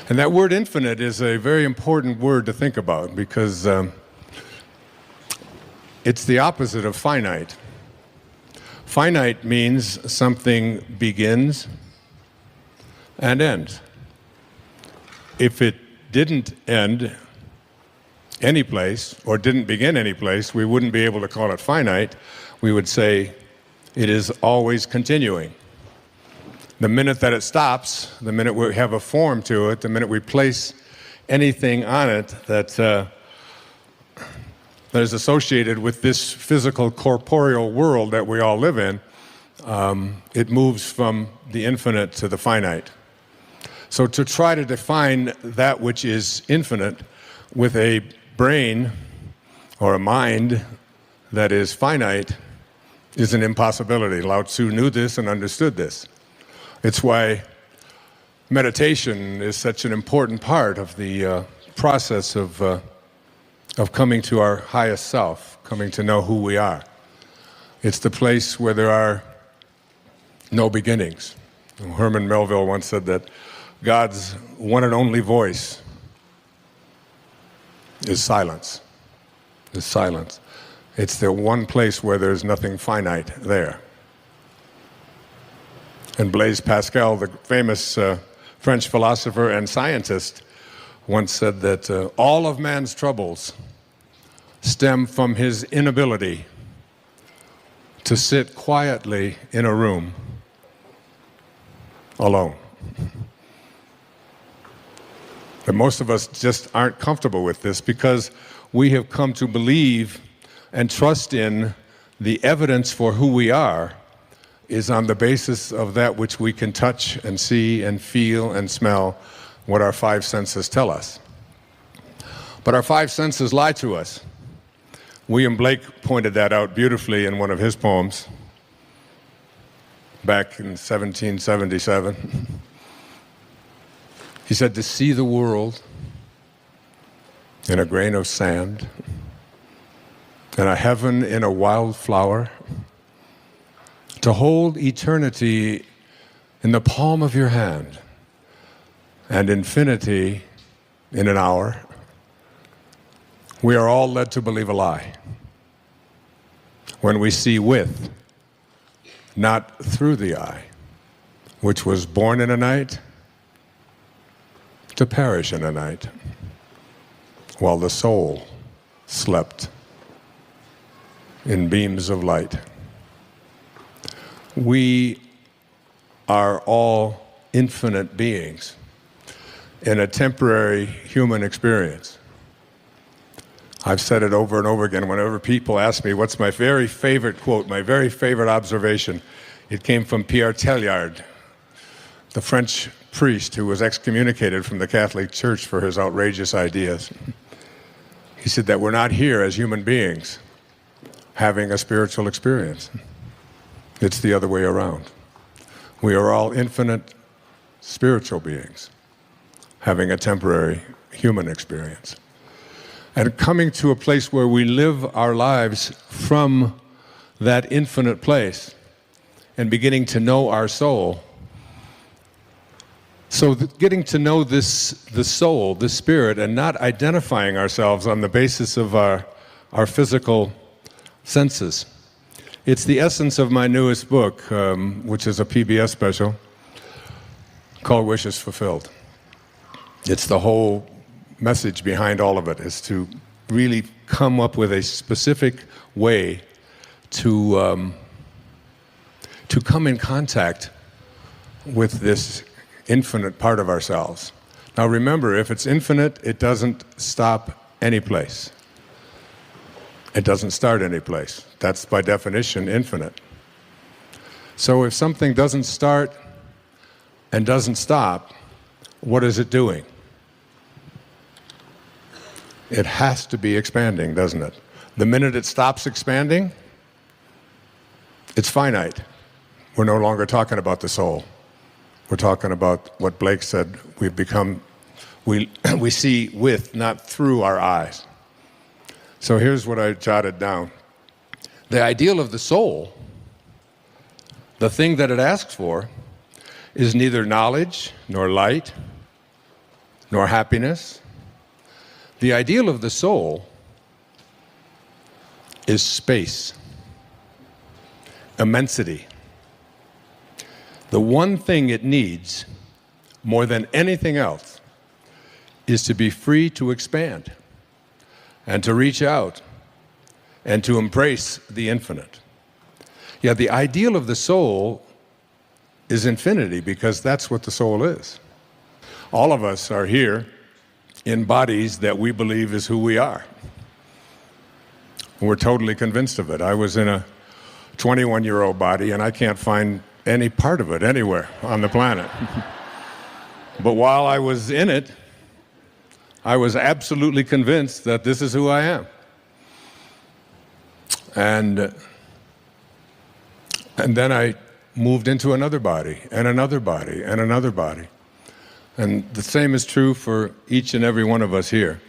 And that word infinite is a very important word to think about because it's the opposite of finite. Finite means something begins and ends. If it didn't end any place or didn't begin any place, we wouldn't be able to call it finite. We would say it is always continuing. The minute that it stops, the minute we have a form to it, the minute we place anything on it that is associated with this physical, corporeal world that we all live in, it moves from the infinite to the finite. So to try to define that which is infinite with a brain or a mind that is finite is an impossibility. Lao Tzu knew this and understood this. It's why meditation is such an important part of the process of coming to our highest self, coming to know who we are. It's the place where there are no beginnings. Herman Melville once said that God's one and only voice is silence. Is silence. It's the one place where there's nothing finite there. And Blaise Pascal, the famous French philosopher and scientist, once said that all of man's troubles stem from his inability to sit quietly in a room alone. But most of us just aren't comfortable with this because we have come to believe and trust in the evidence for who we are is on the basis of that which we can touch and see and feel and smell, what our five senses tell us. But our five senses lie to us. William Blake pointed that out beautifully in one of his poems back in 1777. He said, to see the world in a grain of sand, and a heaven in a wildflower, to hold eternity in the palm of your hand, and infinity in an hour, we are all led to believe a lie. When we see with, not through the eye, which was born in a night, to perish in a night, while the soul slept in beams of light. We are all infinite beings in a temporary human experience. I've said it over and over again. Whenever people ask me what's my very favorite quote, my very favorite observation, it came from Pierre Teilhard, the French priest who was excommunicated from the Catholic Church for his outrageous ideas. He said that we're not here as human beings having a spiritual experience. It's the other way around. We are all infinite spiritual beings having a temporary human experience. And coming to a place where we live our lives from that infinite place and beginning to know our soul. So getting to know the soul, the spirit, and not identifying ourselves on the basis of our physical senses. It's the essence of my newest book, which is a PBS special called Wishes Fulfilled. It's the whole message behind all of it, is to really come up with a specific way to come in contact with this infinite part of ourselves. Now remember, if it's infinite, it doesn't stop any place. It doesn't start any place. That's by definition infinite. So if something doesn't start and doesn't stop, what is it doing? It has to be expanding, doesn't it? The minute it stops expanding, it's finite. We're no longer talking about the soul. We're talking about what Blake said, we see with, not through our eyes. So here's what I jotted down. The ideal of the soul, the thing that it asks for, is neither knowledge, nor light, nor happiness. The ideal of the soul is space, immensity. The one thing it needs more than anything else is to be free to expand and to reach out and to embrace the infinite. Yeah, the ideal of the soul is infinity, because that's what the soul is. All of us are here in bodies that we believe is who we are. We're totally convinced of it. I was in a 21-year-old body, and I can't find any part of it anywhere on the planet. But while I was in it, I was absolutely convinced that this is who I am. And then I moved into another body, and another body, and another body. And the same is true for each and every one of us here,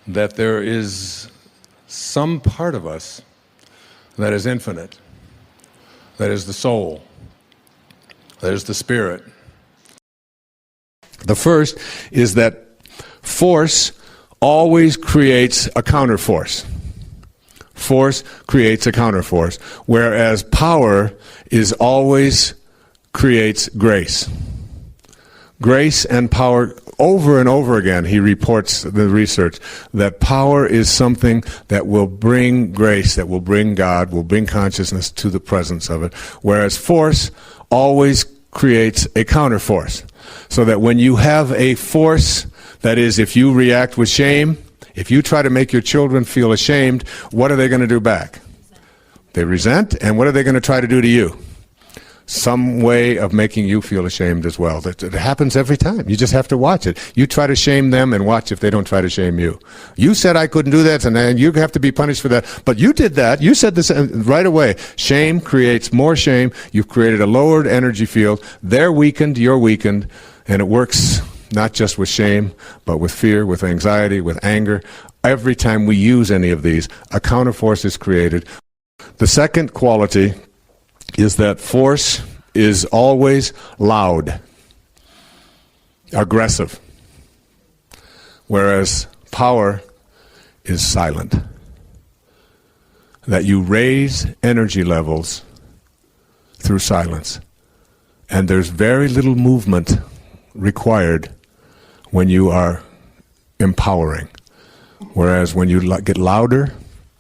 that there is some part of us that is infinite, that is the soul, that is the spirit. The first is that force always creates a counterforce. Force creates a counterforce, whereas power is always creates grace. Grace and power, over and over again, he reports the research, that power is something that will bring grace, that will bring God, will bring consciousness to the presence of it, whereas force always creates a counterforce. So that when you have a force, that is, if you react with shame, if you try to make your children feel ashamed, what are they going to do back? They resent, and what are they going to try to do to you? Some way of making you feel ashamed as well. It happens every time. You just have to watch it. You try to shame them and watch if they don't try to shame you. You said I couldn't do that, and then you have to be punished for that. But you did that. You said this right away. Shame creates more shame. You've created a lowered energy field. They're weakened, you're weakened, and it works not just with shame, but with fear, with anxiety, with anger. Every time we use any of these, a counterforce is created. The second quality is that force is always loud, aggressive, whereas power is silent. That you raise energy levels through silence, and there's very little movement required when you are empowering, whereas when you get louder,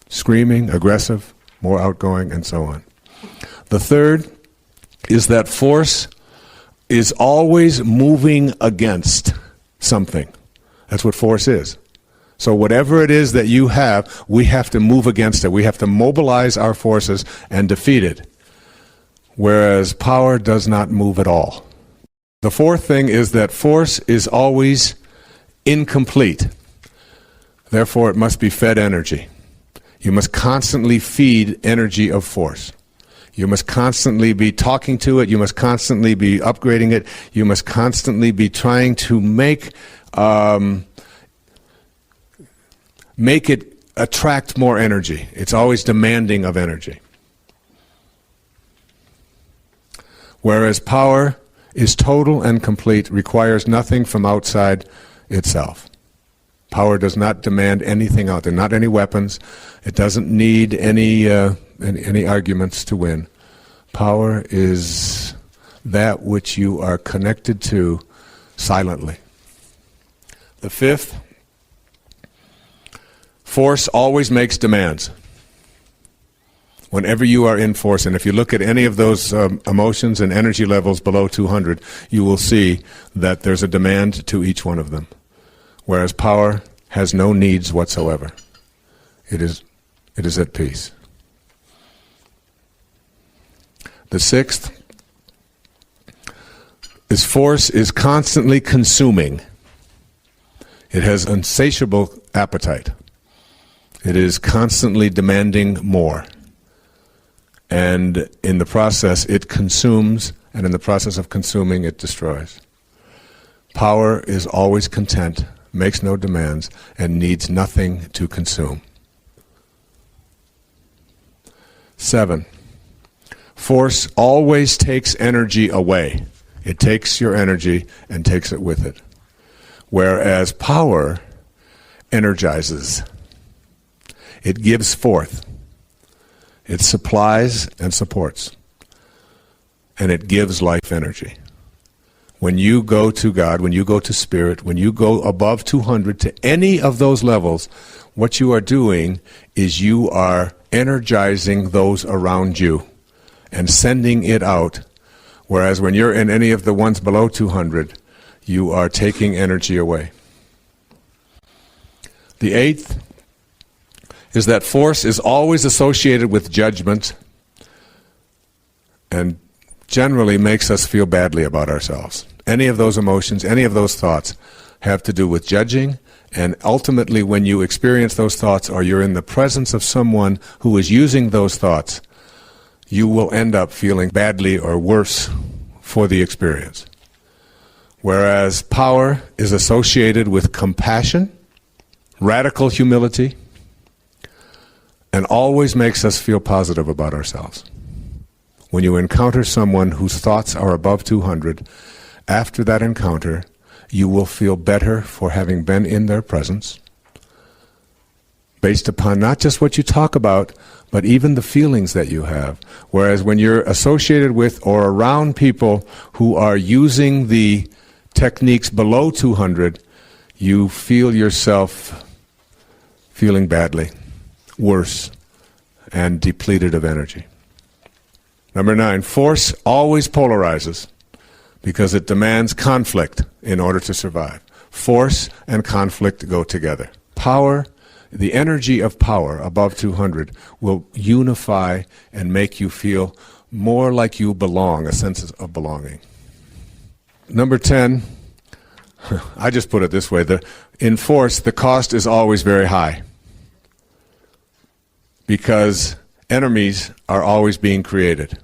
screaming, aggressive, more outgoing, and so on. The third is that force is always moving against something. That's what force is. So whatever it is that you have, we have to move against it. We have to mobilize our forces and defeat it. Whereas power does not move at all. The fourth thing is that force is always incomplete. Therefore, it must be fed energy. You must constantly feed energy of force. You must constantly be talking to it. You must constantly be upgrading it. You must constantly be trying to make it attract more energy. It's always demanding of energy. Whereas power is total and complete, requires nothing from outside itself. Power does not demand anything out there, not any weapons. It doesn't need any arguments to win. Power is that which you are connected to silently. The fifth, force always makes demands. Whenever you are in force, and if you look at any of those emotions and energy levels below 200, you will see that there's a demand to each one of them. Whereas power has no needs whatsoever. It is at peace. The sixth is force is constantly consuming. It has insatiable appetite. It is constantly demanding more. And in the process, it consumes, and in the process of consuming, it destroys. Power is always content, makes no demands, and needs nothing to consume. 7. Force always takes energy away. It takes your energy and takes it with it. whereas power energizes. It gives forth. It supplies and supports. And it gives life energy. When you go to God, when you go to Spirit, when you go above 200 to any of those levels, what you are doing is you are energizing those around you and sending it out. Whereas when you're in any of the ones below 200, you are taking energy away. The eighth is that force is always associated with judgment and generally makes us feel badly about ourselves. Any of those emotions, any of those thoughts have to do with judging, and ultimately when you experience those thoughts or you're in the presence of someone who is using those thoughts, you will end up feeling badly or worse for the experience. Whereas power is associated with compassion, radical humility, and always makes us feel positive about ourselves. When you encounter someone whose thoughts are above 200, after that encounter, you will feel better for having been in their presence, based upon not just what you talk about, but even the feelings that you have. Whereas when you're associated with or around people who are using the techniques below 200, you feel yourself feeling badly, worse, and depleted of energy. Number 9, force always polarizes because it demands conflict in order to survive. Force and conflict go together. Power, the energy of power above 200 will unify and make you feel more like you belong, a sense of belonging. Number 10, I just put it this way, in force, the cost is always very high because enemies are always being created.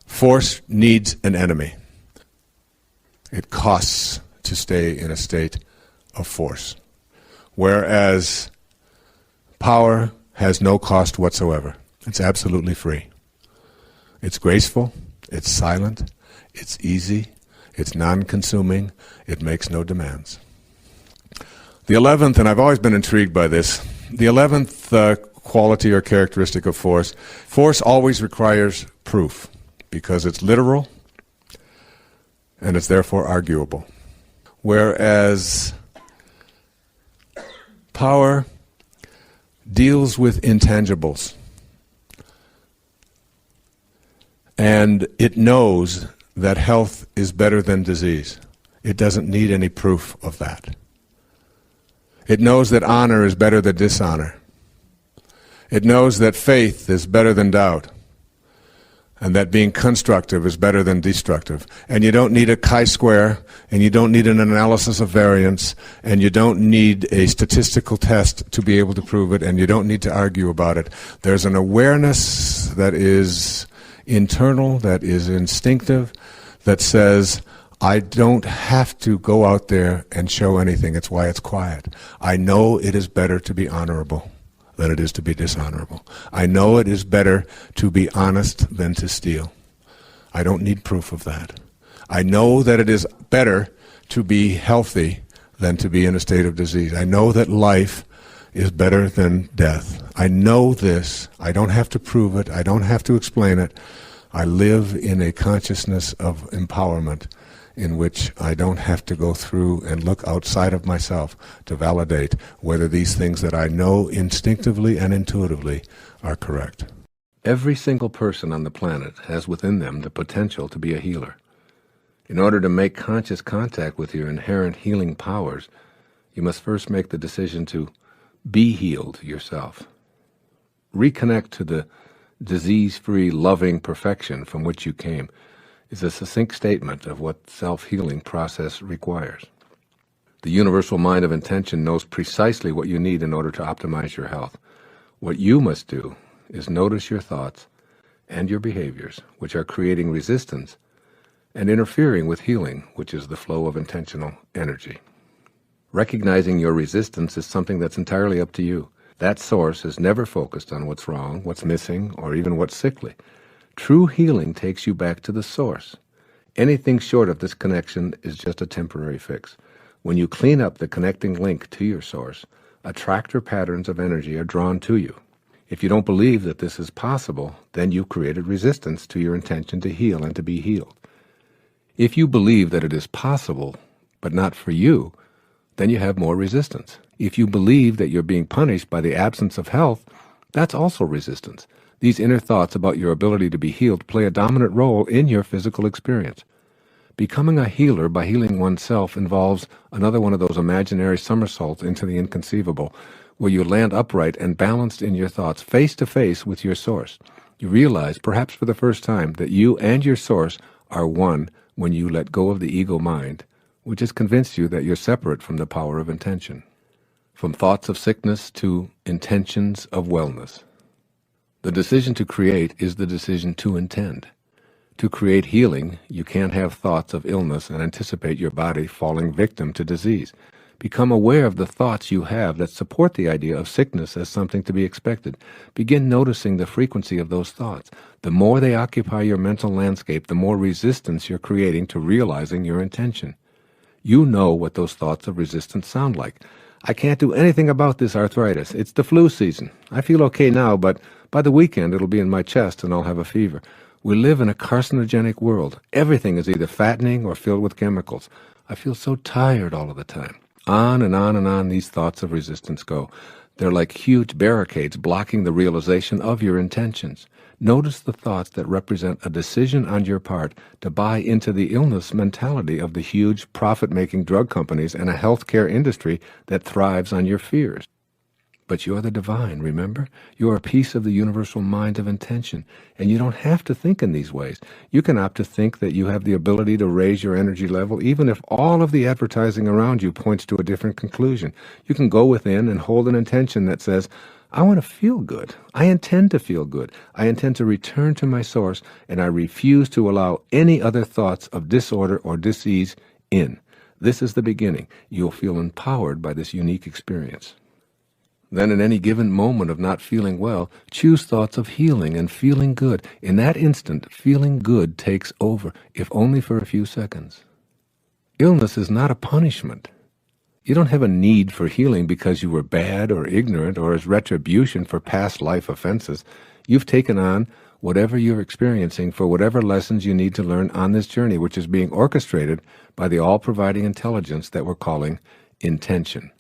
Force needs an enemy. It costs to stay in a state of force. Whereas power has no cost whatsoever. It's absolutely free. It's graceful, it's silent, it's easy, it's non-consuming, it makes no demands. The 11th, and I've always been intrigued by this, the 11th quality or characteristic of force, force always requires proof because it's literal and it's therefore arguable. Whereas power deals with intangibles, and it knows that health is better than disease. It doesn't need any proof of that. It knows that honor is better than dishonor. It knows that faith is better than doubt, and that being constructive is better than destructive. And you don't need a chi-square, and you don't need an analysis of variance, and you don't need a statistical test to be able to prove it, and you don't need to argue about it. There's an awareness that is internal, that is instinctive, that says, I don't have to go out there and show anything. It's why it's quiet. I know it is better to be honorable than it is to be dishonorable. I know it is better to be honest than to steal. I don't need proof of that. I know that it is better to be healthy than to be in a state of disease. I know that life is better than death. I know this. I don't have to prove it. I don't have to explain it. I live in a consciousness of empowerment in which I don't have to go through and look outside of myself to validate whether these things that I know instinctively and intuitively are correct. Every single person on the planet has within them the potential to be a healer. In order to make conscious contact with your inherent healing powers, you must first make the decision to be healed yourself. Reconnect to the disease-free, loving perfection from which you came is a succinct statement of what self-healing process requires. The universal mind of intention knows precisely what you need in order to optimize your health. What you must do is notice your thoughts and your behaviors, which are creating resistance and interfering with healing, which is the flow of intentional energy. Recognizing your resistance is something that's entirely up to you. That source is never focused on what's wrong, what's missing, or even what's sickly. True healing takes you back to the source. Anything short of this connection is just a temporary fix. When you clean up the connecting link to your source, attractor patterns of energy are drawn to you. If you don't believe that this is possible, then you've created resistance to your intention to heal and to be healed. If you believe that it is possible, but not for you, then you have more resistance. If you believe that you're being punished by the absence of health, that's also resistance. These inner thoughts about your ability to be healed play a dominant role in your physical experience. Becoming a healer by healing oneself involves another one of those imaginary somersaults into the inconceivable, where you land upright and balanced in your thoughts face to face with your source. You realize, perhaps for the first time, that you and your source are one when you let go of the ego mind, which has convinced you that you're separate from the power of intention. From thoughts of sickness to intentions of wellness. The decision to create is the decision to intend. To create healing, you can't have thoughts of illness and anticipate your body falling victim to disease. Become aware of the thoughts you have that support the idea of sickness as something to be expected. Begin noticing the frequency of those thoughts. The more they occupy your mental landscape, the more resistance you're creating to realizing your intention. You know what those thoughts of resistance sound like. I can't do anything about this arthritis. It's the flu season. I feel okay now, but by the weekend it'll be in my chest and I'll have a fever. We live in a carcinogenic world. Everything is either fattening or filled with chemicals. I feel so tired all of the time. On and on and on these thoughts of resistance go. They're like huge barricades blocking the realization of your intentions. Notice the thoughts that represent a decision on your part to buy into the illness mentality of the huge profit-making drug companies and a healthcare industry that thrives on your fears. But you're the divine, remember? You're a piece of the universal mind of intention, and you don't have to think in these ways. You can opt to think that you have the ability to raise your energy level even if all of the advertising around you points to a different conclusion. You can go within and hold an intention that says, I want to feel good. I intend to feel good. I intend to return to my source, and I refuse to allow any other thoughts of disorder or disease in. This is the beginning. You'll feel empowered by this unique experience. Then in any given moment of not feeling well, choose thoughts of healing and feeling good. In that instant, feeling good takes over, if only for a few seconds. Illness is not a punishment. You don't have a need for healing because you were bad or ignorant or as retribution for past life offenses. You've taken on whatever you're experiencing for whatever lessons you need to learn on this journey, which is being orchestrated by the all-providing intelligence that we're calling intention.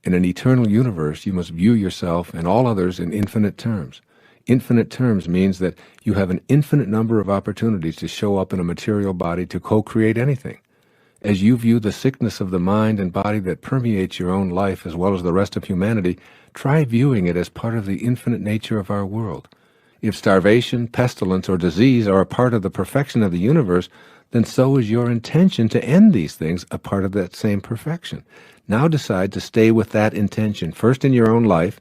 In an eternal universe, you must view yourself and all others in infinite terms. Infinite terms means that you have an infinite number of opportunities to show up in a material body to co-create anything. As you view the sickness of the mind and body that permeates your own life as well as the rest of humanity, try viewing it as part of the infinite nature of our world. If starvation, pestilence, or disease are a part of the perfection of the universe, then so is your intention to end these things a part of that same perfection. Now decide to stay with that intention, first in your own life,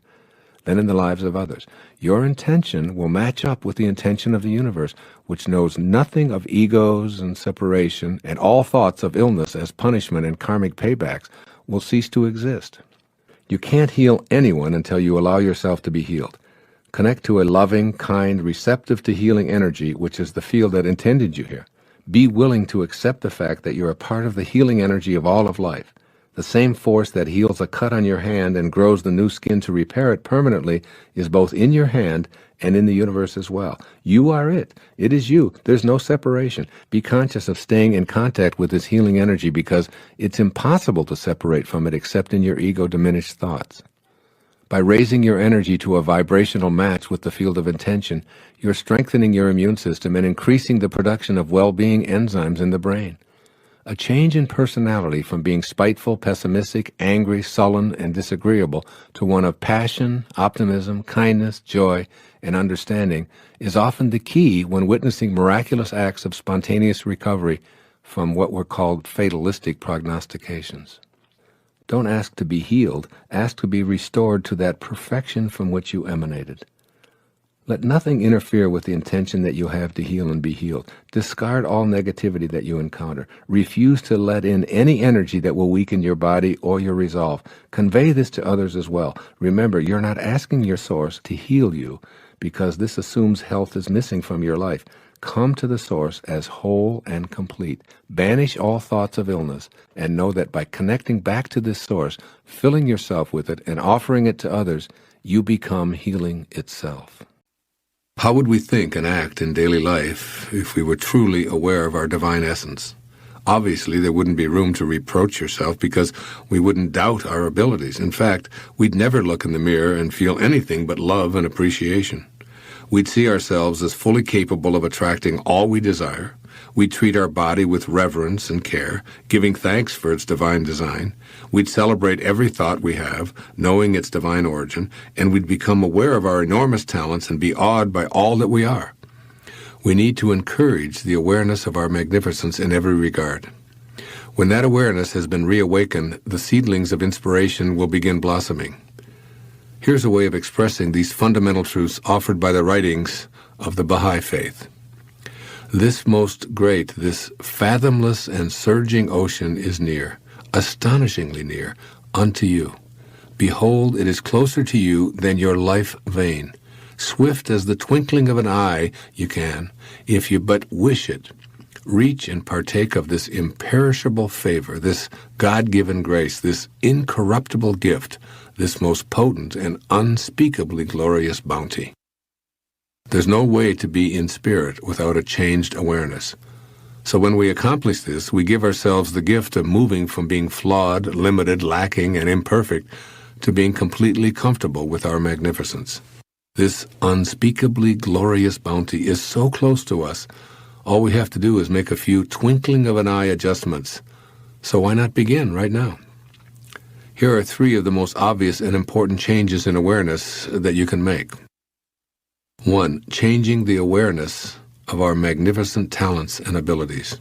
then in the lives of others. Your intention will match up with the intention of the universe, which knows nothing of egos and separation, and all thoughts of illness as punishment and karmic paybacks will cease to exist. You can't heal anyone until you allow yourself to be healed. Connect to a loving, kind, receptive to healing energy, which is the field that intended you here. Be willing to accept the fact that you're a part of the healing energy of all of life. The same force that heals a cut on your hand and grows the new skin to repair it permanently is both in your hand and in the universe as well. You are it. It is you. There's no separation. Be conscious of staying in contact with this healing energy because it's impossible to separate from it except in your ego-diminished thoughts. By raising your energy to a vibrational match with the field of intention, you're strengthening your immune system and increasing the production of well-being enzymes in the brain. A change in personality from being spiteful, pessimistic, angry, sullen, and disagreeable to one of passion, optimism, kindness, joy, and understanding is often the key when witnessing miraculous acts of spontaneous recovery from what were called fatalistic prognostications. Don't ask to be healed, ask to be restored to that perfection from which you emanated. Let nothing interfere with the intention that you have to heal and be healed. Discard all negativity that you encounter. Refuse to let in any energy that will weaken your body or your resolve. Convey this to others as well. Remember, you're not asking your source to heal you because this assumes health is missing from your life. Come to the source as whole and complete. Banish all thoughts of illness, and know that by connecting back to this source, filling yourself with it, and offering it to others, you become healing itself. How would we think and act in daily life if we were truly aware of our divine essence? Obviously, there wouldn't be room to reproach yourself because we wouldn't doubt our abilities. In fact, we'd never look in the mirror and feel anything but love and appreciation. We'd see ourselves as fully capable of attracting all we desire. We'd treat our body with reverence and care, giving thanks for its divine design. We'd celebrate every thought we have, knowing its divine origin, and we'd become aware of our enormous talents and be awed by all that we are. We need to encourage the awareness of our magnificence in every regard. When that awareness has been reawakened, the seedlings of inspiration will begin blossoming. Here's a way of expressing these fundamental truths offered by the writings of the Baha'i Faith. This most great, this fathomless and surging ocean is near, astonishingly near, unto you. Behold, it is closer to you than your life vein. Swift as the twinkling of an eye you can, if you but wish it, reach and partake of this imperishable favor, this God-given grace, this incorruptible gift, this most potent and unspeakably glorious bounty. There's no way to be in spirit without a changed awareness. So when we accomplish this, we give ourselves the gift of moving from being flawed, limited, lacking, and imperfect to being completely comfortable with our magnificence. This unspeakably glorious bounty is so close to us, all we have to do is make a few twinkling of an eye adjustments. So why not begin right now? Here are 3 of the most obvious and important changes in awareness that you can make. 1. Changing the awareness of our magnificent talents and abilities.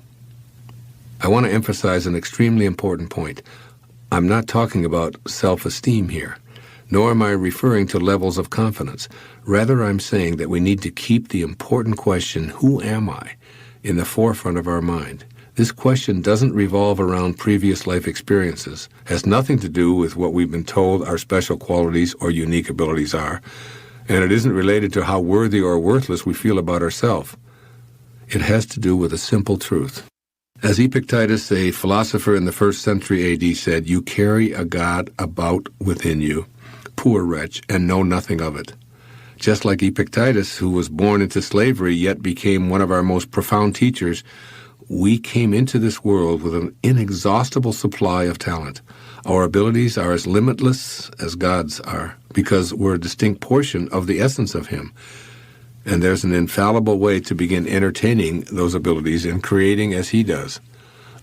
I want to emphasize an extremely important point. I'm not talking about self-esteem here, nor am I referring to levels of confidence. Rather, I'm saying that we need to keep the important question, who am I, in the forefront of our mind. This question doesn't revolve around previous life experiences, has nothing to do with what we've been told our special qualities or unique abilities are, and it isn't related to how worthy or worthless we feel about ourselves. It has to do with a simple truth. As Epictetus, a philosopher in the 1st century AD, said, "You carry a God about within you, poor wretch, and know nothing of it." Just like Epictetus, who was born into slavery yet became one of our most profound teachers, we came into this world with an inexhaustible supply of talent. Our abilities are as limitless as God's are, because we're a distinct portion of the essence of Him. And there's an infallible way to begin entertaining those abilities and creating as He does.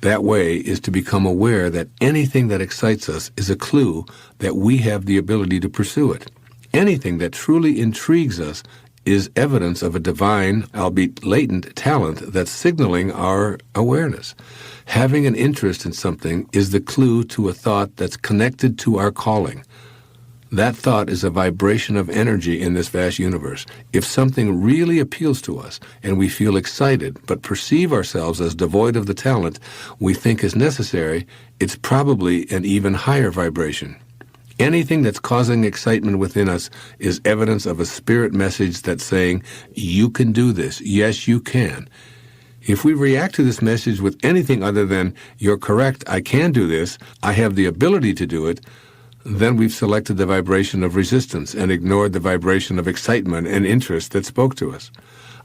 That way is to become aware that anything that excites us is a clue that we have the ability to pursue it. Anything that truly intrigues us is evidence of a divine, albeit latent, talent that's signaling our awareness. Having an interest in something is the clue to a thought that's connected to our calling. That thought is a vibration of energy in this vast universe. If something really appeals to us and we feel excited but perceive ourselves as devoid of the talent we think is necessary, it's probably an even higher vibration. Anything that's causing excitement within us is evidence of a spirit message that's saying, "You can do this. Yes, you can." If we react to this message with anything other than, "You're correct, I can do this, I have the ability to do it," then we've selected the vibration of resistance and ignored the vibration of excitement and interest that spoke to us.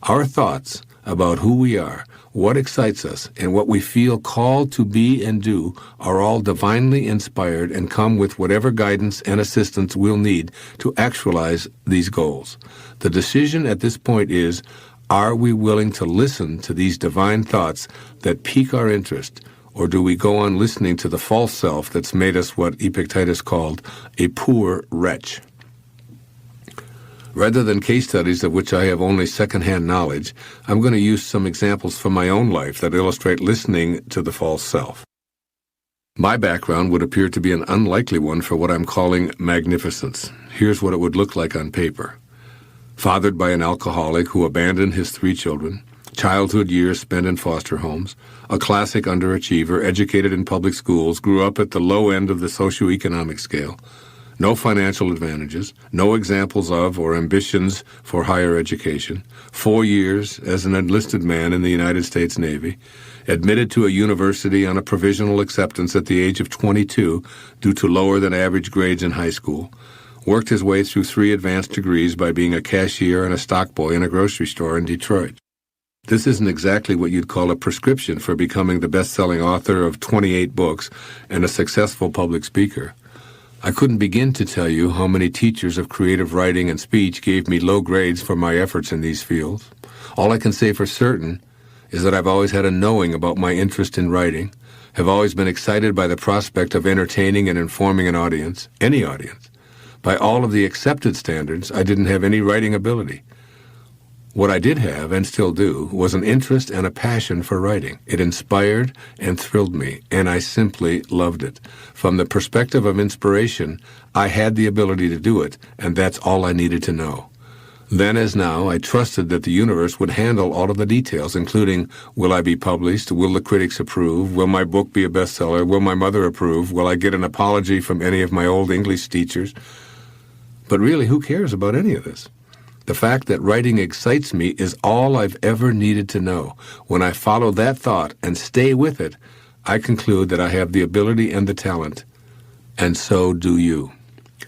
Our thoughts about who we are, what excites us, and what we feel called to be and do are all divinely inspired and come with whatever guidance and assistance we'll need to actualize these goals. The decision at this point is, are we willing to listen to these divine thoughts that pique our interest, or do we go on listening to the false self that's made us what Epictetus called a poor wretch? Rather than case studies of which I have only second-hand knowledge, I'm going to use some examples from my own life that illustrate listening to the false self. My background would appear to be an unlikely one for what I'm calling magnificence. Here's what it would look like on paper. Fathered by an alcoholic who abandoned his 3 children, childhood years spent in foster homes, a classic underachiever, educated in public schools, grew up at the low end of the socioeconomic scale, no financial advantages, no examples of or ambitions for higher education, 4 years as an enlisted man in the United States Navy, admitted to a university on a provisional acceptance at the age of 22 due to lower than average grades in high school, worked his way through 3 advanced degrees by being a cashier and a stock boy in a grocery store in Detroit. This isn't exactly what you'd call a prescription for becoming the best-selling author of 28 books and a successful public speaker. I couldn't begin to tell you how many teachers of creative writing and speech gave me low grades for my efforts in these fields. All I can say for certain is that I've always had a knowing about my interest in writing, have always been excited by the prospect of entertaining and informing an audience, any audience. By all of the accepted standards, I didn't have any writing ability. What I did have, and still do, was an interest and a passion for writing. It inspired and thrilled me, and I simply loved it. From the perspective of inspiration, I had the ability to do it, and that's all I needed to know. Then as now, I trusted that the universe would handle all of the details, including, will I be published? Will the critics approve? Will my book be a bestseller? Will my mother approve? Will I get an apology from any of my old English teachers? But really, who cares about any of this? The fact that writing excites me is all I've ever needed to know. When I follow that thought and stay with it, I conclude that I have the ability and the talent. And so do you.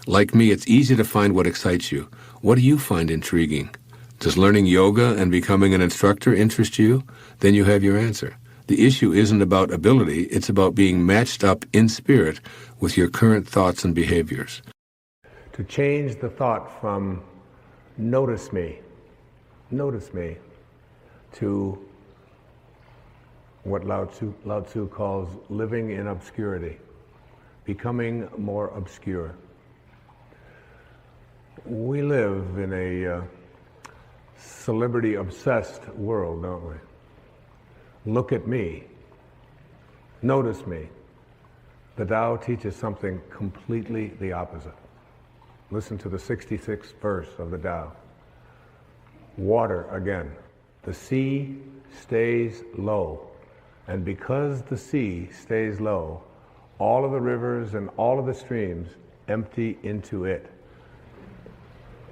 Like me, it's easy to find what excites you. What do you find intriguing? Does learning yoga and becoming an instructor interest you? Then you have your answer. The issue isn't about ability, it's about being matched up in spirit with your current thoughts and behaviors. To change the thought from notice me, to what Lao Tzu calls living in obscurity, becoming more obscure. We live in a celebrity-obsessed world, don't we? Look at me. Notice me. The Tao teaches something completely the opposite. Listen to the 66th verse of the Tao. Water again. The sea stays low. And because the sea stays low, all of the rivers and all of the streams empty into it.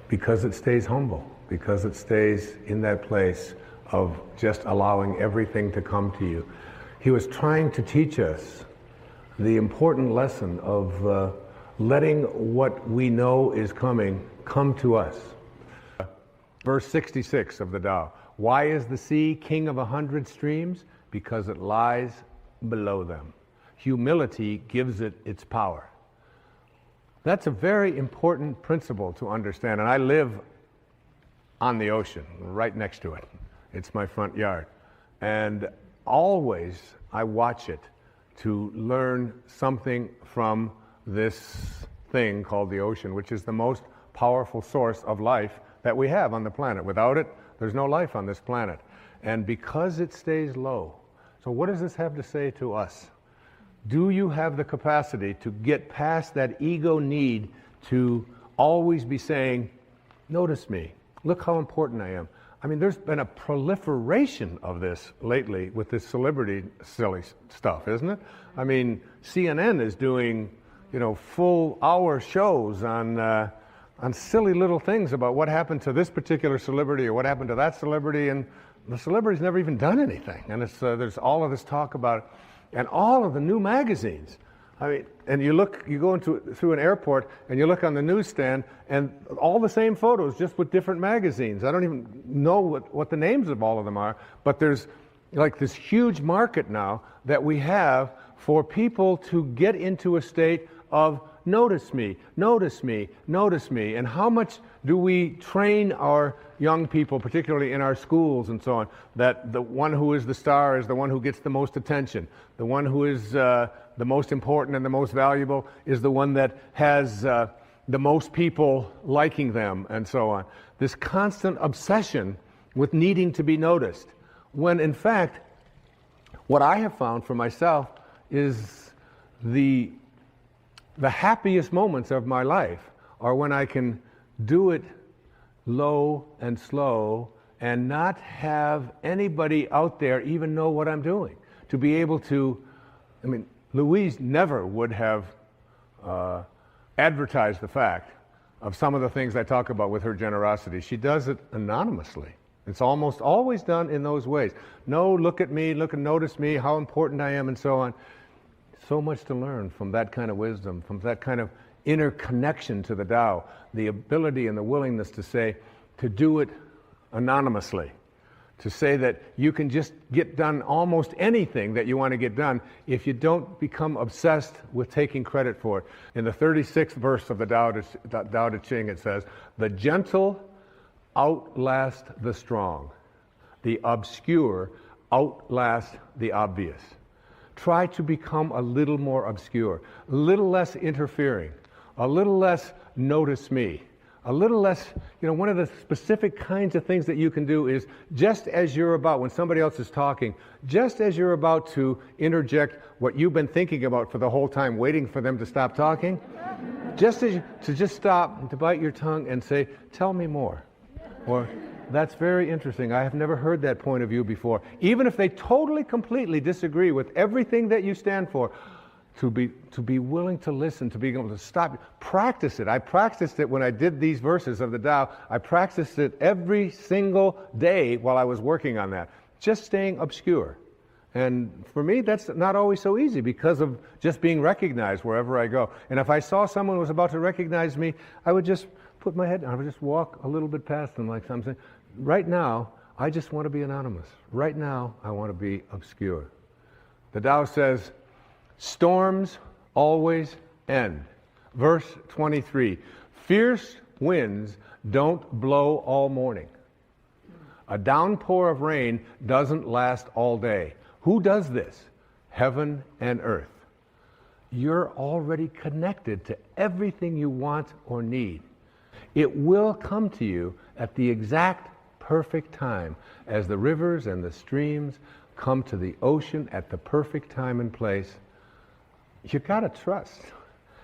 Because it stays humble. Because it stays in that place of just allowing everything to come to you. He was trying to teach us the important lesson of letting what we know is coming come to us. Verse 66 of the Tao. Why is the sea king of 100 streams? Because it lies below them. Humility gives it its power. That's a very important principle to understand. And I live on the ocean, right next to it. It's my front yard. And always I watch it to learn something from this thing called the ocean, which is the most powerful source of life that we have on the planet. Without it, there's no life on this planet. And because it stays low, so what does this have to say to us? Do you have the capacity to get past that ego need to always be saying, notice me, look how important I am? I mean, there's been a proliferation of this lately with this celebrity silly stuff, isn't it? I mean, CNN is doing, full hour shows on silly little things about what happened to this particular celebrity or what happened to that celebrity, and the celebrity's never even done anything. And there's all of this talk about it. And all of the new magazines. I mean, and you go through an airport and you look on the newsstand and all the same photos, just with different magazines. I don't even know what the names of all of them are, but there's like this huge market now that we have for people to get into a state of notice me, notice me, notice me. And how much do we train our young people, particularly in our schools and so on, that the one who is the star is the one who gets the most attention. The one who is the most important and the most valuable is the one that has the most people liking them and so on. This constant obsession with needing to be noticed. When in fact, what I have found for myself is the happiest moments of my life are when I can do it low and slow and not have anybody out there even know what I'm doing. To be able to, Louise never would have advertise the fact of some of the things I talk about with her generosity. She does it anonymously. It's almost always done in those ways. No, look at me, look and notice me, how important I am, and so on. So much to learn from that kind of wisdom, from that kind of inner connection to the Tao, the ability and the willingness to do it anonymously, to say that you can just get done almost anything that you want to get done if you don't become obsessed with taking credit for it. In the 36th verse of the Tao Te Ching, it says, "The gentle outlast the strong. The obscure outlast the obvious." Try to become a little more obscure, a little less interfering, a little less notice me, a little less, one of the specific kinds of things that you can do is just as you're about, when somebody else is talking, just as you're about to interject what you've been thinking about for the whole time, waiting for them to stop talking, just stop and to bite your tongue and say, "Tell me more." Or, "That's very interesting. I have never heard that point of view before." Even if they totally, completely disagree with everything that you stand for, to be willing to listen, to be able to stop. Practice it. I practiced it when I did these verses of the Tao. I practiced it every single day while I was working on that. Just staying obscure. And for me, that's not always so easy because of just being recognized wherever I go. And if I saw someone who was about to recognize me, I would just put my head down. I would just walk a little bit past them like something. Right now, I just want to be anonymous. Right now, I want to be obscure. The Tao says, storms always end. Verse 23, fierce winds don't blow all morning. A downpour of rain doesn't last all day. Who does this? Heaven and earth. You're already connected to everything you want or need. It will come to you at the exact perfect time, as the rivers and the streams come to the ocean at the perfect time and place. You gotta trust.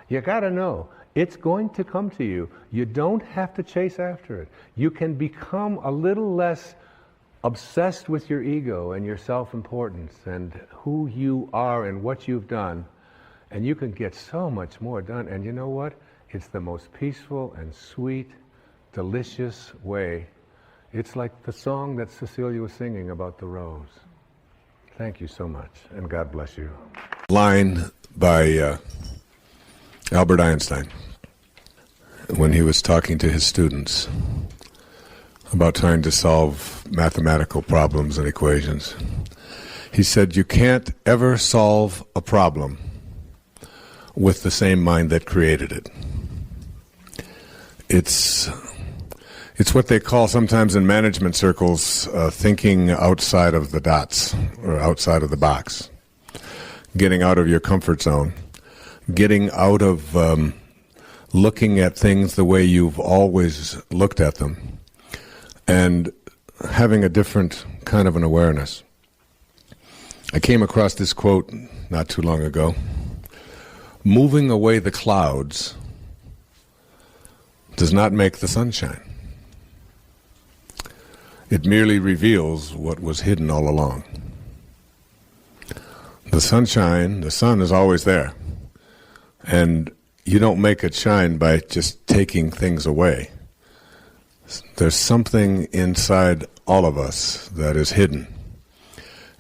You gotta know it's going to come to you. You don't have to chase after it. You can become a little less obsessed with your ego and your self-importance and who you are and what you've done, and you can get so much more done. And you know what? It's the most peaceful and sweet, delicious way. It's like the song that Cecilia was singing about the rose. Thank you so much, and God bless you. Line by Albert Einstein when he was talking to his students about trying to solve mathematical problems and equations. He said, "You can't ever solve a problem with the same mind that created it." It's what they call sometimes in management circles thinking outside of the dots or outside of the box. Getting out of your comfort zone. Getting out of looking at things the way you've always looked at them. And having a different kind of an awareness. I came across this quote not too long ago. Moving away the clouds does not make the sunshine. It merely reveals what was hidden all along. The sunshine, the sun is always there. And you don't make it shine by just taking things away. There's something inside all of us that is hidden.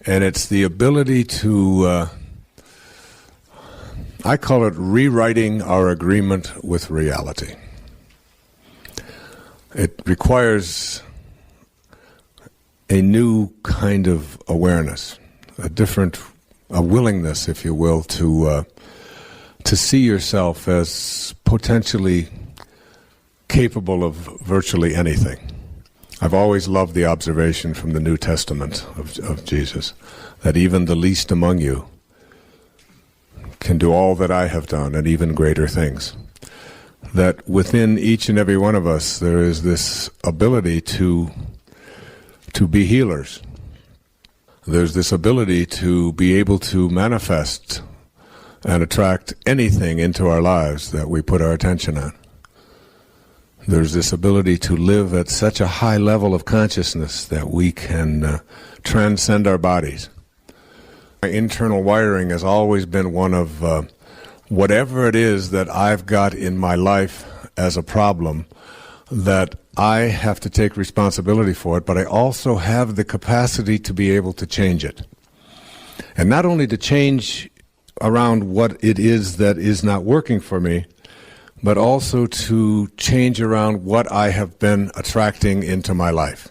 And it's the ability to, I call it rewriting our agreement with reality. It requires a new kind of awareness, a willingness, if you will, to see yourself as potentially capable of virtually anything. I've always loved the observation from the New Testament of Jesus, that even the least among you can do all that I have done and even greater things. That within each and every one of us there is this ability to be healers. There's this ability to be able to manifest and attract anything into our lives that we put our attention on. There's this ability to live at such a high level of consciousness that we can transcend our bodies. My internal wiring has always been one of whatever it is that I've got in my life as a problem, that I have to take responsibility for it, but I also have the capacity to be able to change it. And not only to change around what it is that is not working for me, but also to change around what I have been attracting into my life.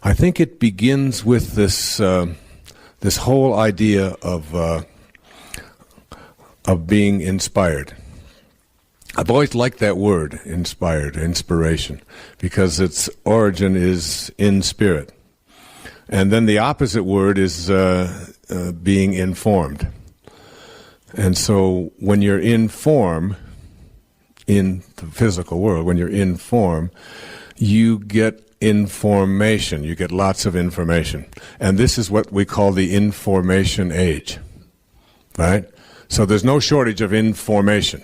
I think it begins with this this whole idea of being inspired. I've always liked that word, inspired, inspiration, because its origin is in spirit. And then the opposite word is being informed. And so when you're in form, in the physical world, when you're in form, you get information, you get lots of information. And this is what we call the information age, right? So there's no shortage of information.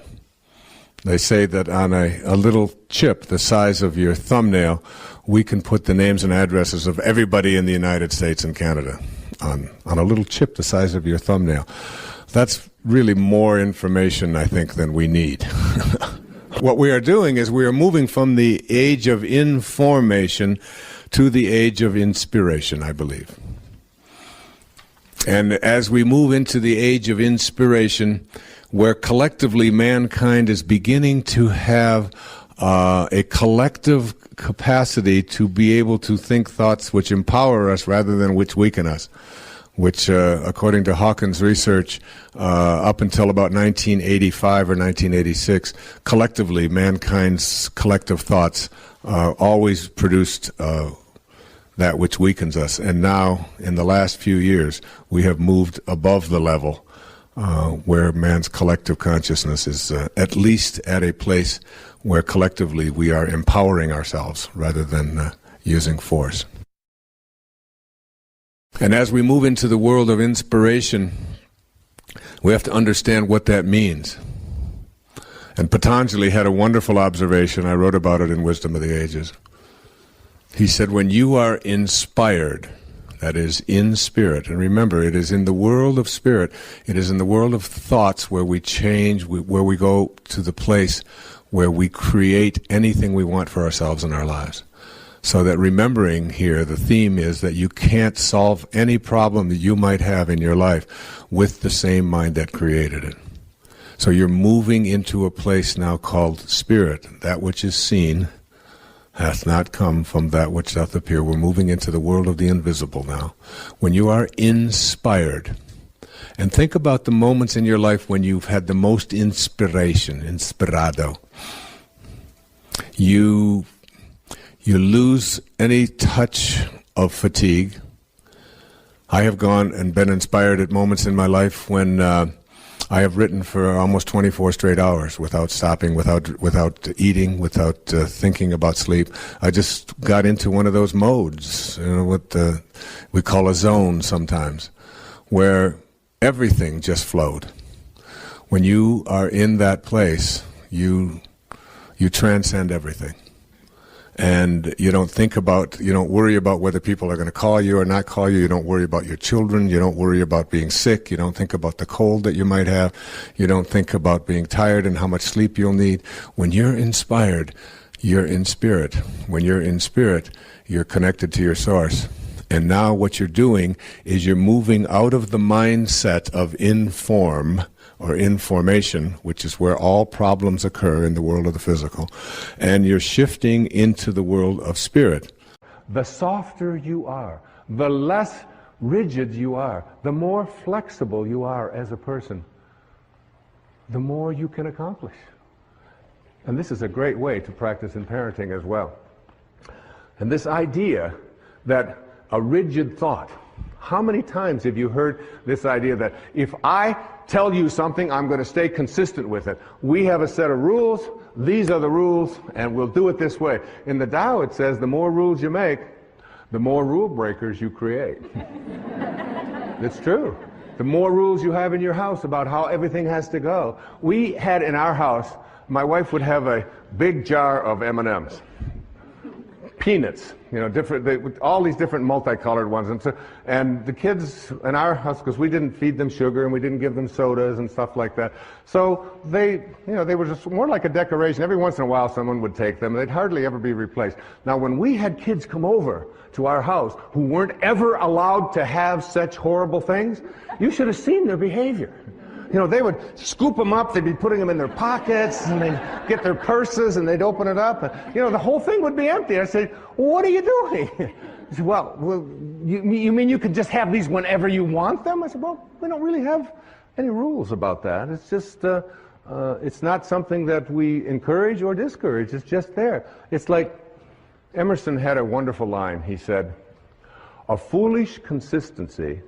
They say that on a little chip the size of your thumbnail, we can put the names and addresses of everybody in the United States and Canada on a little chip the size of your thumbnail. That's really more information, I think, than we need. What we are doing is we are moving from the age of information to the age of inspiration, I believe. And as we move into the age of inspiration, where collectively mankind is beginning to have a collective capacity to be able to think thoughts which empower us rather than which weaken us, which, according to Hawkins' research, up until about 1985 or 1986, collectively, mankind's collective thoughts always produced that which weakens us. And now, in the last few years, we have moved above the level where man's collective consciousness is at least at a place where collectively we are empowering ourselves rather than using force. And as we move into the world of inspiration, we have to understand what that means. And Patanjali had a wonderful observation. I wrote about it in Wisdom of the Ages. He said, when you are inspired, that is, in spirit, and remember, it is in the world of spirit, it is in the world of thoughts where we change, where we go to the place where we create anything we want for ourselves in our lives. So that remembering here, the theme is that you can't solve any problem that you might have in your life with the same mind that created it. So you're moving into a place now called spirit. That which is seen hath not come from that which doth appear. We're moving into the world of the invisible now. When you are inspired, and think about the moments in your life when you've had the most inspiration, inspirado. You lose any touch of fatigue. I have gone and been inspired at moments in my life when I have written for almost 24 straight hours without stopping, without eating, without thinking about sleep. I just got into one of those modes, what we call a zone sometimes, where everything just flowed. When you are in that place, you transcend everything. And you don't worry about whether people are going to call you or not call you. You don't worry about your children. You don't worry about being sick. You don't think about the cold that you might have. You don't think about being tired and how much sleep you'll need. When you're inspired, you're in spirit. When you're in spirit, you're connected to your source. And now what you're doing is you're moving out of the mindset of inform or information, which is where all problems occur in the world of the physical, and you're shifting into the world of spirit. The softer you are, the less rigid you are, the more flexible you are as a person, the more you can accomplish. And this is a great way to practice in parenting as well. And this idea that a rigid thought, how many times have you heard this idea that if I tell you something, I'm going to stay consistent with it? We have a set of rules, these are the rules, and we'll do it this way. In the Tao it says the more rules you make, the more rule breakers you create. It's true. The more rules you have in your house about how everything has to go. We had in our house, my wife would have a big jar of M&Ms. peanuts, all these different multicolored ones. And the kids in our house, because we didn't feed them sugar and we didn't give them sodas and stuff like that, so they were just more like a decoration. Every once in a while someone would take them. They'd hardly ever be replaced. Now when we had kids come over to our house who weren't ever allowed to have such horrible things, you should have seen their behavior. They would scoop them up, they'd be putting them in their pockets, and they'd get their purses, and they'd open it up, and, the whole thing would be empty. I said, what are you doing? He said, well, you mean you could just have these whenever you want them? I said, well, we don't really have any rules about that. It's just, it's not something that we encourage or discourage. It's just there. It's like Emerson had a wonderful line. He said, a foolish consistency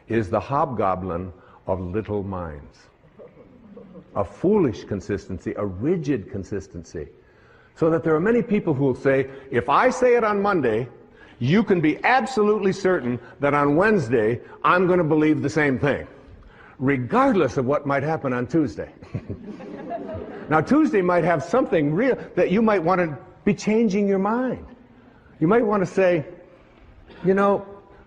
is the hobgoblin of little minds. A foolish consistency, a rigid consistency. So that there are many people who will say, if I say it on Monday, you can be absolutely certain that on Wednesday, I'm going to believe the same thing, regardless of what might happen on Tuesday. Now, Tuesday might have something real that you might want to be changing your mind. You might want to say,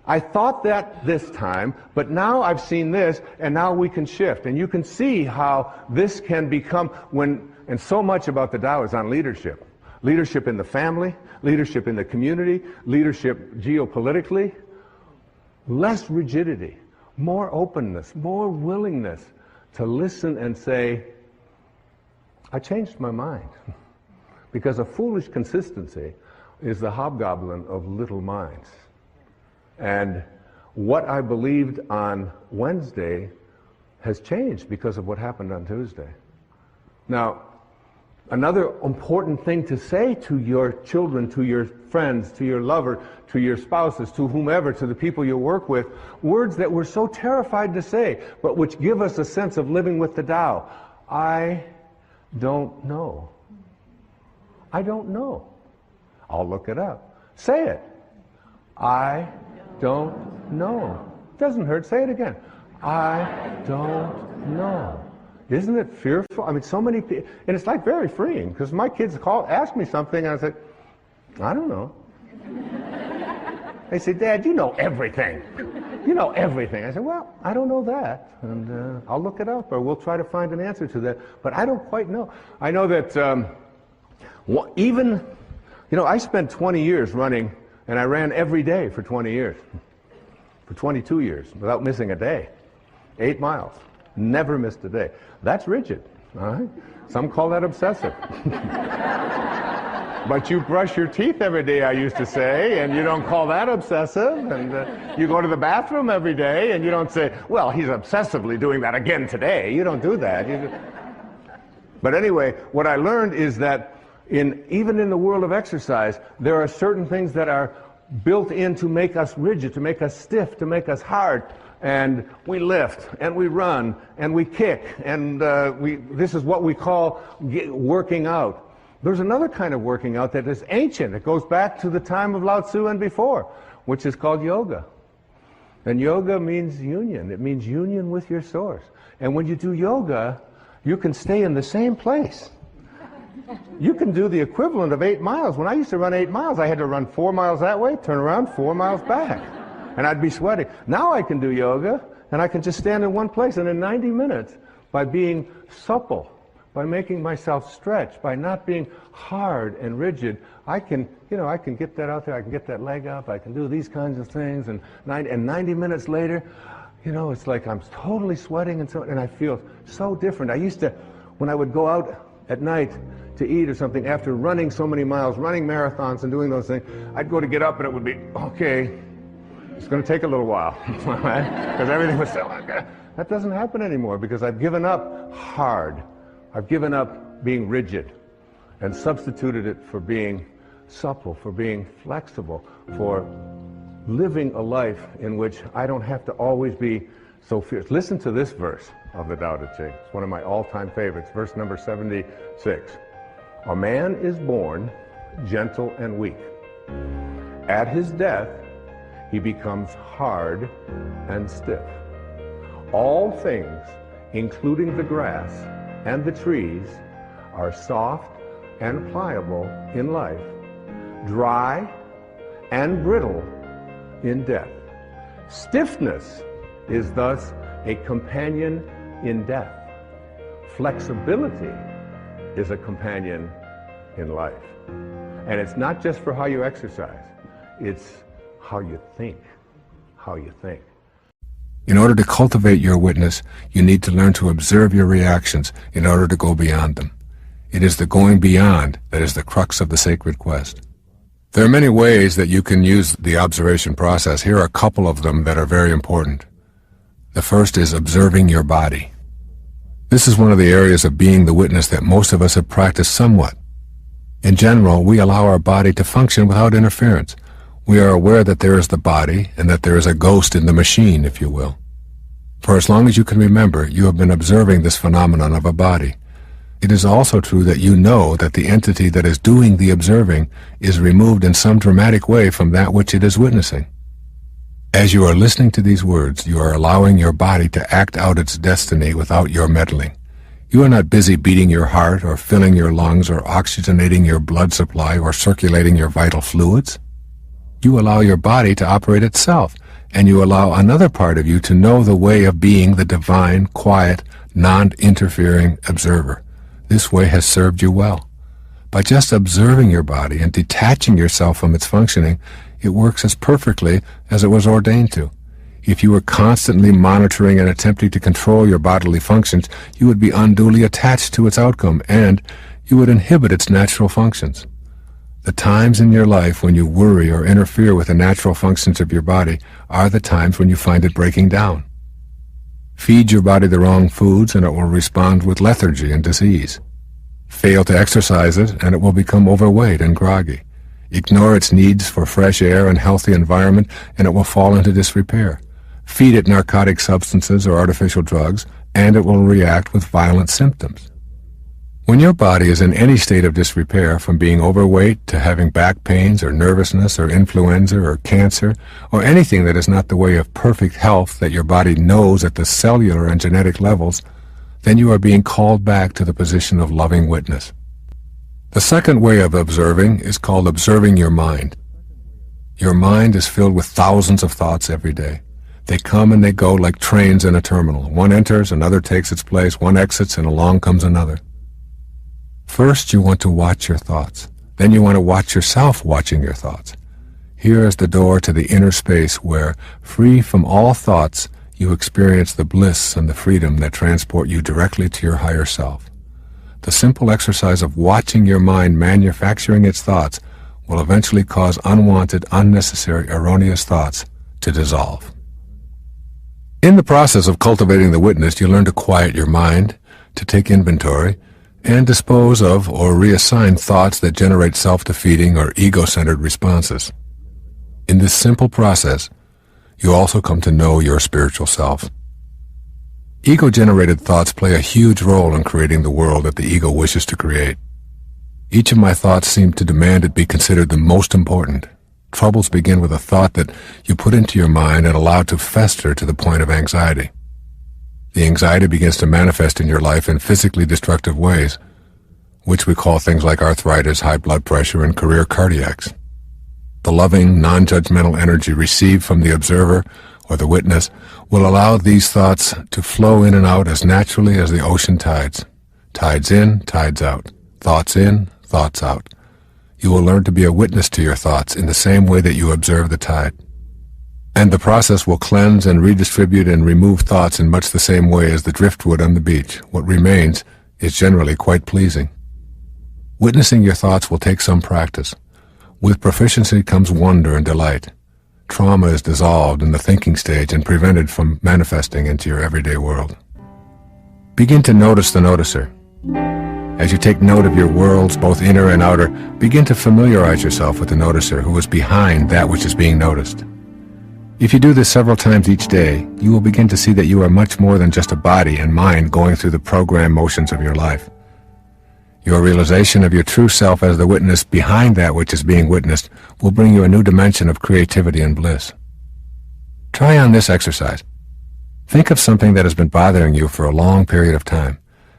I thought that this time, but now I've seen this, and now we can shift. And you can see how this can become and so much about the Tao is on leadership. Leadership in the family, leadership in the community, leadership geopolitically. Less rigidity, more openness, more willingness to listen and say, I changed my mind. Because a foolish consistency is the hobgoblin of little minds. And what I believed on Wednesday has changed because of what happened on Tuesday. Now, another important thing to say to your children, to your friends, to your lover, to your spouses, to whomever, to the people you work with, words that we're so terrified to say, but which give us a sense of living with the Tao. I don't know. I don't know. I'll look it up. Say it. I don't know. Doesn't hurt. Say it again. I don't know. Isn't it fearful? I mean, so many people, and it's like very freeing, because my kids ask me something, and I say, I don't know. They say, Dad, you know everything. You know everything. I say, well, I don't know that, and I'll look it up, or we'll try to find an answer to that, but I don't quite know. I know that I spent 20 years running, and I ran every day for 20 years, for 22 years, without missing a day. 8 miles. Never missed a day. That's rigid, all right? Some call that obsessive. But you brush your teeth every day, I used to say, and you don't call that obsessive. And you go to the bathroom every day, and you don't say, well, he's obsessively doing that again today. You don't do that. But anyway, what I learned is that even in the world of exercise, there are certain things that are built in to make us rigid, to make us stiff, to make us hard. And we lift, and we run, and we kick, and this is what we call working out. There's another kind of working out that is ancient. It goes back to the time of Lao Tzu and before, which is called yoga. And yoga means union. It means union with your source. And when you do yoga, you can stay in the same place. You can do the equivalent of 8 miles. When I used to run 8 miles, I had to run 4 miles that way, turn around, 4 miles back. And I'd be sweating. Now I can do yoga, and I can just stand in one place. And in 90 minutes, by being supple, by making myself stretch, by not being hard and rigid, I can get that out there. I can get that leg up. I can do these kinds of things. And 90 minutes later, it's like I'm totally sweating, and I feel so different. I used to, when I would go out at night to eat or something, after running so many miles, running marathons and doing those things, I'd go to get up, and it would be, okay, it's going to take a little while, because everything was so, that doesn't happen anymore, because I've given up hard. I've given up being rigid and substituted it for being supple, for being flexible, for living a life in which I don't have to always be so fierce. Listen to this verse of the Tao Te Ching. It's one of my all-time favorites, verse number 76. A man is born gentle and weak. At his death, he becomes hard and stiff. All things, including the grass and the trees, are soft and pliable in life, dry, and brittle in death. Stiffness is thus a companion in death. Flexibility is a companion in life. And it's not just for how you exercise, it's how you think, how you think. In order to cultivate your witness, you need to learn to observe your reactions in order to go beyond them. It is the going beyond that is the crux of the sacred quest. There are many ways that you can use the observation process. Here are a couple of them that are very important. The first is observing your body. This is one of the areas of being the witness that most of us have practiced somewhat. In general, we allow our body to function without interference. We are aware that there is the body and that there is a ghost in the machine, if you will. For as long as you can remember, you have been observing this phenomenon of a body. It is also true that you know that the entity that is doing the observing is removed in some dramatic way from that which it is witnessing. As you are listening to these words, you are allowing your body to act out its destiny without your meddling. You are not busy beating your heart or filling your lungs or oxygenating your blood supply or circulating your vital fluids. You allow your body to operate itself, and you allow another part of you to know the way of being the divine, quiet, non-interfering observer. This way has served you well. By just observing your body and detaching yourself from its functioning, it works as perfectly as it was ordained to. If you were constantly monitoring and attempting to control your bodily functions, you would be unduly attached to its outcome, and you would inhibit its natural functions. The times in your life when you worry or interfere with the natural functions of your body are the times when you find it breaking down. Feed your body the wrong foods and it will respond with lethargy and disease. Fail to exercise it and it will become overweight and groggy. Ignore its needs for fresh air and healthy environment and it will fall into disrepair. Feed it narcotic substances or artificial drugs and it will react with violent symptoms. When your body is in any state of disrepair, from being overweight to having back pains or nervousness or influenza or cancer or anything that is not the way of perfect health that your body knows at the cellular and genetic levels, then you are being called back to the position of loving witness. The second way of observing is called observing your mind. Your mind is filled with thousands of thoughts every day. They come and they go like trains in a terminal. One enters, another takes its place, one exits, and along comes another. First, you want to watch your thoughts. Then you want to watch yourself watching your thoughts. Here is the door to the inner space where, free from all thoughts, you experience the bliss and the freedom that transport you directly to your higher self. The simple exercise of watching your mind manufacturing its thoughts will eventually cause unwanted, unnecessary, erroneous thoughts to dissolve. In the process of cultivating the witness, you learn to quiet your mind, to take inventory, and dispose of or reassign thoughts that generate self-defeating or ego-centered responses. In this simple process, you also come to know your spiritual self. Ego-generated thoughts play a huge role in creating the world that the ego wishes to create. Each of my thoughts seem to demand it be considered the most important. Troubles begin with a thought that you put into your mind and allow to fester to the point of anxiety. The anxiety begins to manifest in your life in physically destructive ways, which we call things like arthritis, high blood pressure, and career cardiacs. The loving, non-judgmental energy received from the observer or the witness will allow these thoughts to flow in and out as naturally as the ocean tides. Tides in, tides out. Thoughts in, thoughts out. You will learn to be a witness to your thoughts in the same way that you observe the tide. And the process will cleanse and redistribute and remove thoughts in much the same way as the driftwood on the beach. What remains is generally quite pleasing. Witnessing your thoughts will take some practice. With proficiency comes wonder and delight. Trauma is dissolved in the thinking stage and prevented from manifesting into your everyday world. Begin to notice the noticer. As you take note of your worlds, both inner and outer, begin to familiarize yourself with the noticer who is behind that which is being noticed. If you do this several times each day, you will begin to see that you are much more than just a body and mind going through the program motions of your life. Your realization of your true self as the witness behind that which is being witnessed will bring you a new dimension of creativity and bliss. Try on this exercise. Think of something that has been bothering you for a long period of time.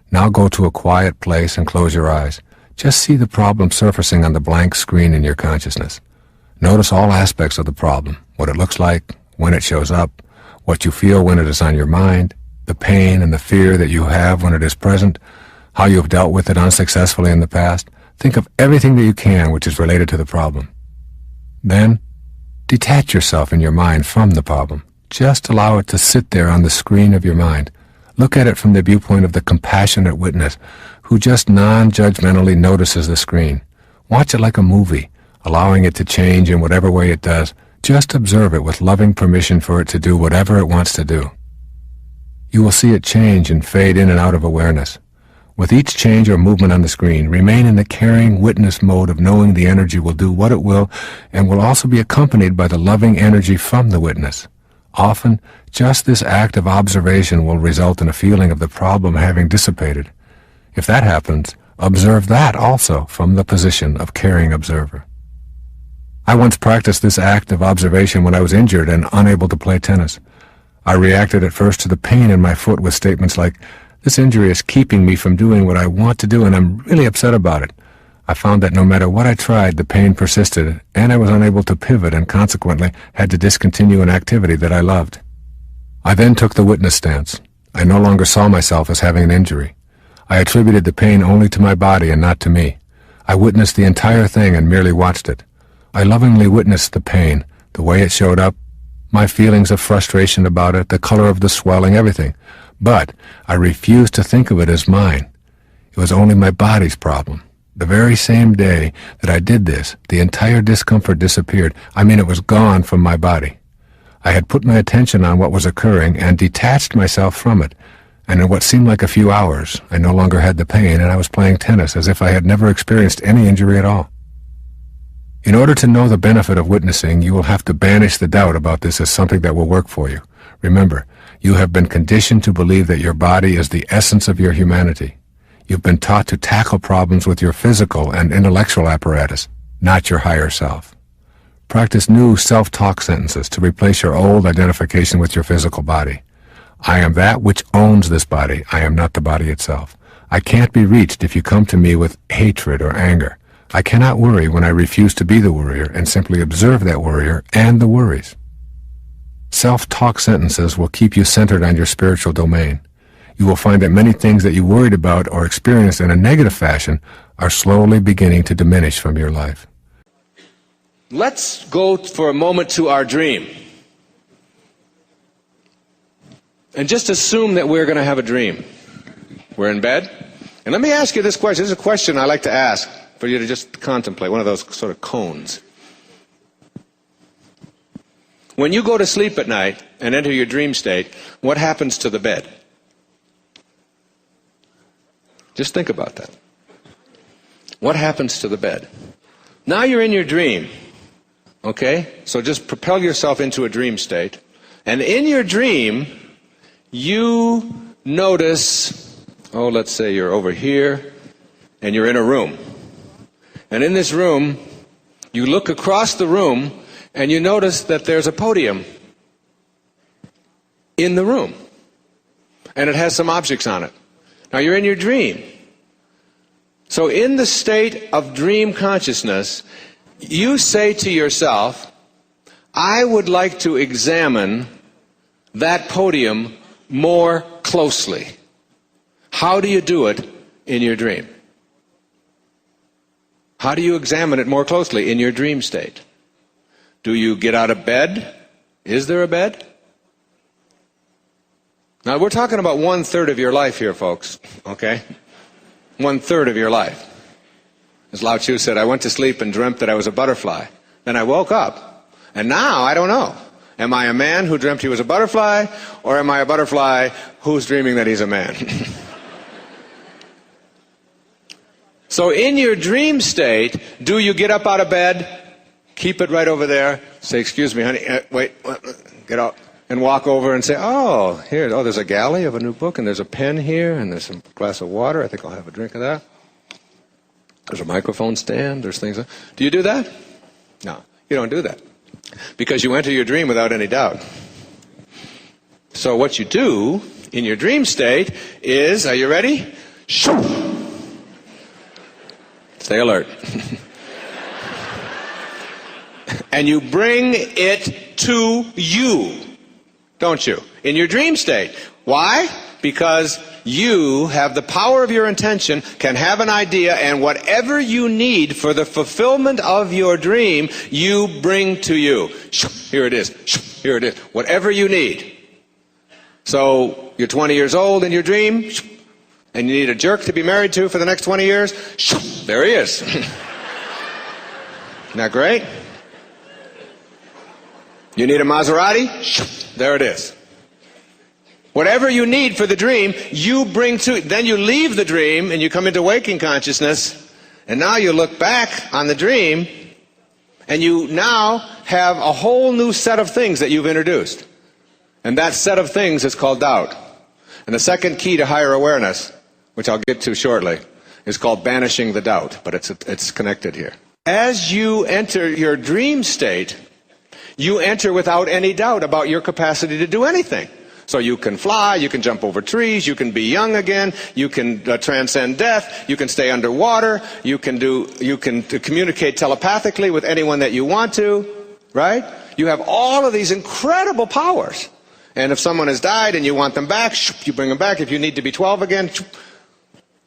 Now go to a quiet place and close your eyes. Just see the problem surfacing on the blank screen in your consciousness. Notice all aspects of the problem, what it looks like, when it shows up, what you feel when it is on your mind, the pain and the fear that you have when it is present, how you have dealt with it unsuccessfully in the past. Think of everything that you can which is related to the problem. Then, detach yourself in your mind from the problem. Just allow it to sit there on the screen of your mind. Look at it from the viewpoint of the compassionate witness who just non-judgmentally notices the screen. Watch it like a movie, allowing it to change in whatever way it does. Just observe it with loving permission for it to do whatever it wants to do. You will see it change and fade in and out of awareness. With each change or movement on the screen, remain in the caring witness mode of knowing the energy will do what it will and will also be accompanied by the loving energy from the witness. Often, just this act of observation will result in a feeling of the problem having dissipated. If that happens, observe that also from the position of caring observer. I once practiced this act of observation when I was injured and unable to play tennis. I reacted at first to the pain in my foot with statements like, "This injury is keeping me from doing what I want to do and I'm really upset about it." I found that no matter what I tried, the pain persisted, and I was unable to pivot and consequently had to discontinue an activity that I loved. I then took the witness stance. I no longer saw myself as having an injury. I attributed the pain only to my body and not to me. I witnessed the entire thing and merely watched it. I lovingly witnessed the pain, the way it showed up, my feelings of frustration about it, the color of the swelling, everything. But I refused to think of it as mine. It was only my body's problem. The very same day that I did this, the entire discomfort disappeared. I mean, it was gone from my body. I had put my attention on what was occurring and detached myself from it. And in what seemed like a few hours, I no longer had the pain and I was playing tennis as if I had never experienced any injury at all. In order to know the benefit of witnessing, you will have to banish the doubt about this as something that will work for you. Remember, you have been conditioned to believe that your body is the essence of your humanity. You've been taught to tackle problems with your physical and intellectual apparatus, not your higher self. Practice new self-talk sentences to replace your old identification with your physical body. I am that which owns this body. I am not the body itself. I can't be reached if you come to me with hatred or anger. I cannot worry when I refuse to be the worrier and simply observe that worrier and the worries. Self-talk sentences will keep you centered on your spiritual domain. You will find that many things that you worried about or experienced in a negative fashion are slowly beginning to diminish from your life. Let's go for a moment to our dream. And just assume that we're going to have a dream. We're in bed. And let me ask you this question. This is a question I like to ask for you to just contemplate, one of those sort of cones. When you go to sleep at night and enter your dream state, what happens to the bed? Just think about that. What happens to the bed? Now you're in your dream, okay? So just propel yourself into a dream state. And in your dream, you notice, let's say you're over here, and you're in a room. And in this room, you look across the room, and you notice that there's a podium in the room. And it has some objects on it. Now you're in your dream. So in the state of dream consciousness, you say to yourself, I would like to examine that podium more closely. How do you do it in your dream? How do you examine it more closely in your dream state? Do you get out of bed? Is there a bed? Now, we're talking about 1/3 of your life here, folks, okay? 1/3 of your life. As Lao Tzu said, I went to sleep and dreamt that I was a butterfly. Then I woke up, and now I don't know. Am I a man who dreamt he was a butterfly, or am I a butterfly who's dreaming that he's a man? So in your dream state, do you get up out of bed, keep it right over there, say, excuse me, honey, wait, get out, and walk over and say, there's a galley of a new book, and there's a pen here, and there's a glass of water, I think I'll have a drink of that. There's a microphone stand, there's things. Do you do that? No, you don't do that. Because you enter your dream without any doubt. So what you do in your dream state is, are you ready? Shoo! Stay alert. And you bring it to you, don't you? In your dream state. Why? Because you have the power of your intention, can have an idea, and whatever you need for the fulfillment of your dream, you bring to you. Here it is. Here it is. Whatever you need. So you're 20 years old in your dream, and you need a jerk to be married to for the next 20 years. There he is. Isn't that great? You need a Maserati? There it is. Whatever you need for the dream, you bring to it. Then you leave the dream and you come into waking consciousness, and now you look back on the dream, and you now have a whole new set of things that you've introduced. And that set of things is called doubt. And the second key to higher awareness, which I'll get to shortly, is called banishing the doubt, but it's connected here. As you enter your dream state, you enter without any doubt about your capacity to do anything. So you can fly, you can jump over trees, you can be young again, you can transcend death, you can stay underwater, you can communicate telepathically with anyone that you want to, right? You have all of these incredible powers. And if someone has died and you want them back, you bring them back. If you need to be 12 again,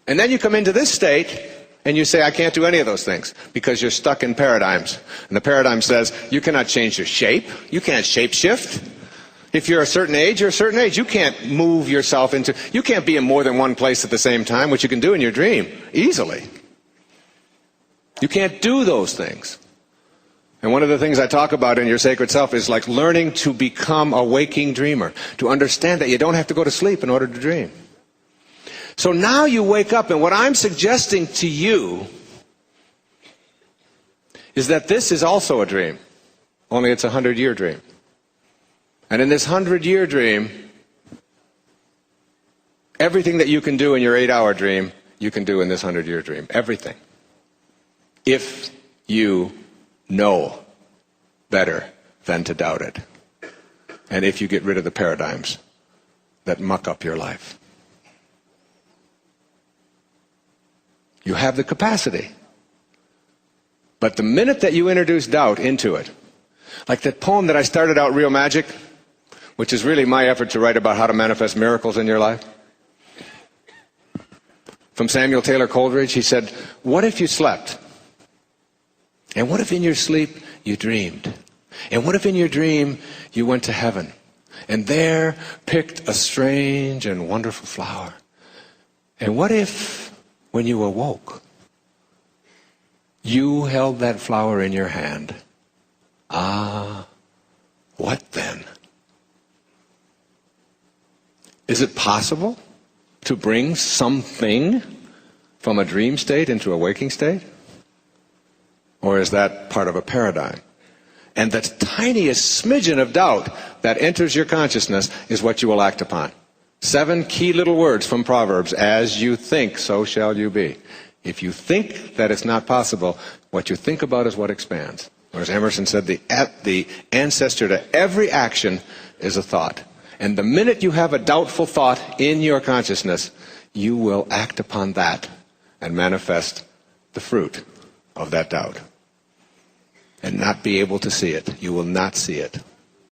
and then you come into this state and you say, I can't do any of those things because you're stuck in paradigms. And the paradigm says, you cannot change your shape, you can't shape shift. If you're a certain age, you're a certain age. You can't move yourself into, you can't be in more than one place at the same time, which you can do in your dream, easily. You can't do those things. And one of the things I talk about in Your Sacred Self is like learning to become a waking dreamer, to understand that you don't have to go to sleep in order to dream. So now you wake up, and what I'm suggesting to you is that this is also a dream, only it's a 100-year dream. And in this 100-year dream, everything that you can do in your 8-hour dream, you can do in this 100-year dream. Everything. If you know better than to doubt it. And if you get rid of the paradigms that muck up your life. You have the capacity. But the minute that you introduce doubt into it, like that poem that I started out, Real Magic, which is really my effort to write about how to manifest miracles in your life. From Samuel Taylor Coleridge, he said, what if you slept? And what if in your sleep you dreamed? And what if in your dream you went to heaven and there picked a strange and wonderful flower? And what if when you awoke, you held that flower in your hand? Ah, what then? Is it possible to bring something from a dream state into a waking state? Or is that part of a paradigm? And the tiniest smidgen of doubt that enters your consciousness is what you will act upon. 7 key little words from Proverbs. As you think, so shall you be. If you think that it's not possible, what you think about is what expands. Or as Emerson said, the ancestor to every action is a thought. And the minute you have a doubtful thought in your consciousness, you will act upon that and manifest the fruit of that doubt. And not be able to see it. You will not see it.